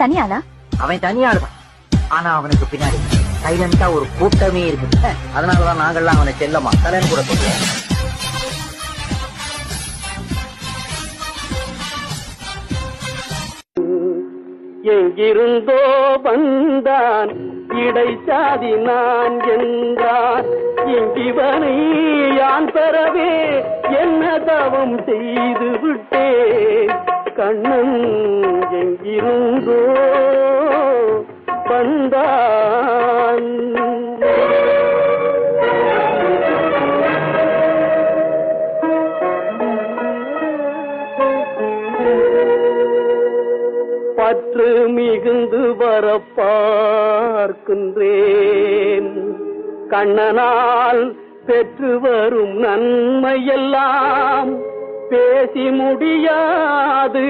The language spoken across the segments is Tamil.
தனியாளா? அவன் தனியாளுதான். ஆனா அவனுக்கு பின்னாடி சைலண்டா ஒரு கூட்டமே இருக்கு. அதனாலதான் நாங்கள்லாம் அவனை செல்லமா தலைன்னு கூட சொல்லுவோம். எங்கிருந்தோ வந்தான் இடைச்சாதி நான் என்றான். இங்கிவனை யான் பெறவே என்ன தவம் செய்து விட்டேன். கண்ணன் எங்கிருந்தோ வந்தான். பற்று மிகுந்து வர பார்க்கின்றேன். கண்ணனால் பெற்று வரும் நன்மையெல்லாம் பேசி முடியாது.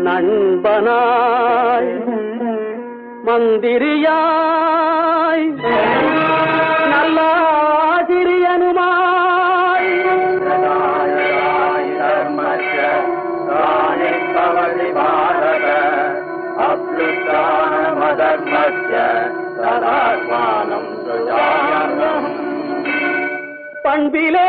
நண்பனாய் மந்திரியாய் நல்ல ஆசிரியனுமாய் பண்பிலே